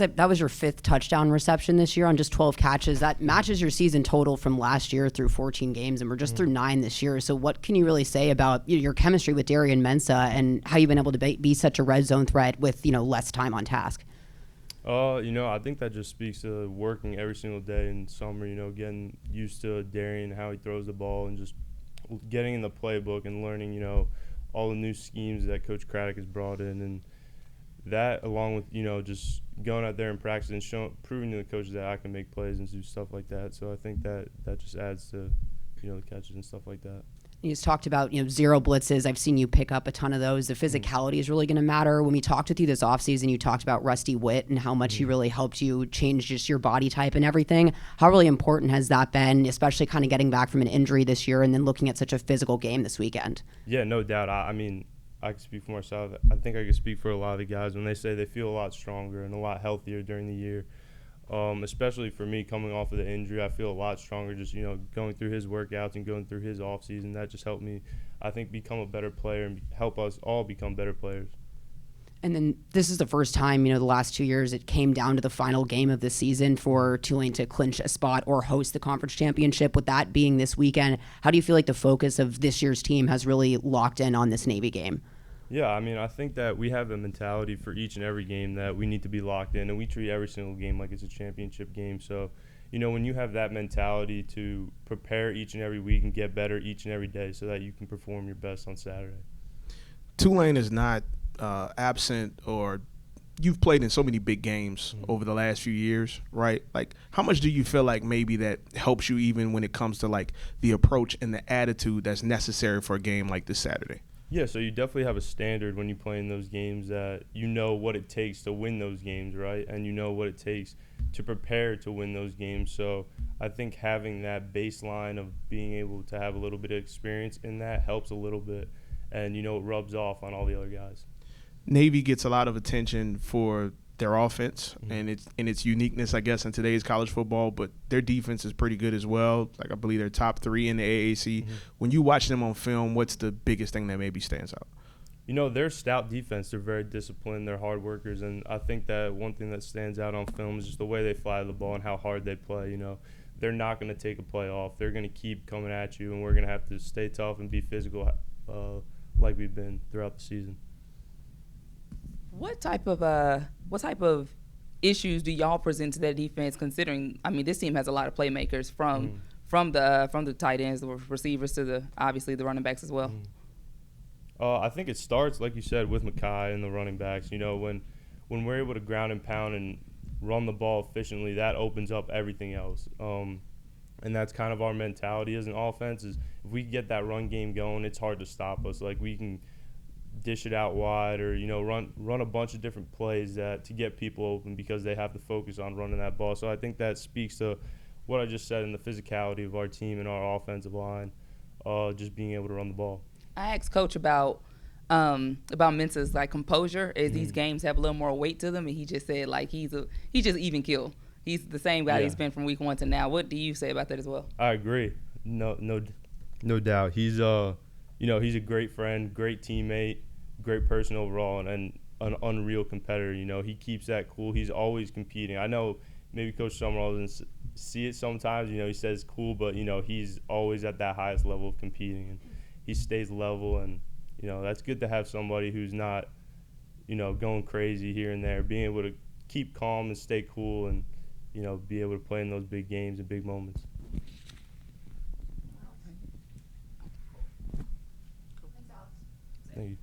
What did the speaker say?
That was your 5th touchdown reception this year on just 12 catches. That matches your season total from last year through 14 games, and we're just through 9 this year. So what can you really say about your chemistry with Darian Mensah and how you've been able to be such a red zone threat with less time on task? I think that just speaks to working every single day in summer, getting used to Darian, how he throws the ball, and just getting in the playbook and learning, all the new schemes that Coach Craddock has brought in. And that, along with, just going out there and practicing and proving to the coaches that I can make plays and do stuff like that. So I think that just adds to, the catches and stuff like that. You just talked about, 0 blitzes. I've seen you pick up a ton of those. The physicality is really going to matter. When we talked with you this offseason, you talked about Rusty Witt and how much he really helped you change just your body type and everything. How really important has that been, especially kind of getting back from an injury this year and then looking at such a physical game this weekend? Yeah, no doubt. I mean, I can speak for myself. I think I can speak for a lot of the guys when they say they feel a lot stronger and a lot healthier during the year. Especially for me coming off of the injury, I feel a lot stronger just, going through his workouts and going through his offseason. That just helped me, I think, become a better player and help us all become better players. And then this is the first time, the last 2 years, it came down to the final game of the season for Tulane to clinch a spot or host the conference championship. With that being this weekend, how do you feel like the focus of this year's team has really locked in on this Navy game? Yeah, I mean, I think that we have a mentality for each and every game that we need to be locked in, and we treat every single game like it's a championship game. So, when you have that mentality to prepare each and every week and get better each and every day so that you can perform your best on Saturday. Tulane is not absent, or you've played in so many big games over the last few years, right? Like, how much do you feel like maybe that helps you even when it comes to, like, the approach and the attitude that's necessary for a game like this Saturday? Yeah, so you definitely have a standard when you play in those games that you know what it takes to win those games, right? And you know what it takes to prepare to win those games. So I think having that baseline of being able to have a little bit of experience in that helps a little bit. And, it rubs off on all the other guys. Navy gets a lot of attention for their offense and its uniqueness, I guess, in today's college football, but their defense is pretty good as well. Like, I believe they're top 3 in the AAC. When you watch them on film, what's the biggest thing that maybe stands out? They're stout defense. They're very disciplined. They're hard workers. And I think that one thing that stands out on film is just the way they fly the ball and how hard they play. They're not going to take a play off. They're going to keep coming at you, and we're going to have to stay tough and be physical like we've been throughout the season. What type of issues do y'all present to that defense? Considering, this team has a lot of playmakers from the tight ends, the receivers to the running backs as well. I think it starts, like you said, with Makai and the running backs. When we're able to ground and pound and run the ball efficiently, that opens up everything else. And that's kind of our mentality as an offense. Is if we get that run game going, it's hard to stop us. Like, we can dish it out wide or run a bunch of different plays to get people open because they have to focus on running that ball. So I think that speaks to what I just said in the physicality of our team and our offensive line, just being able to run the ball. I asked Coach about Mensah's composure as these games have a little more weight to them, and he just said he's just even keel. He's the same guy he's been from week 1 to now. What do you say about that as well? I agree. No doubt. He's he's a great friend, great teammate, great person overall, and an unreal competitor. He keeps that cool. He's always competing. I know maybe Coach Summerall doesn't see it sometimes. He says cool, but, he's always at that highest level of competing, and he stays level. And, that's good to have somebody who's not, going crazy here and there, being able to keep calm and stay cool and, be able to play in those big games and big moments. Thank you.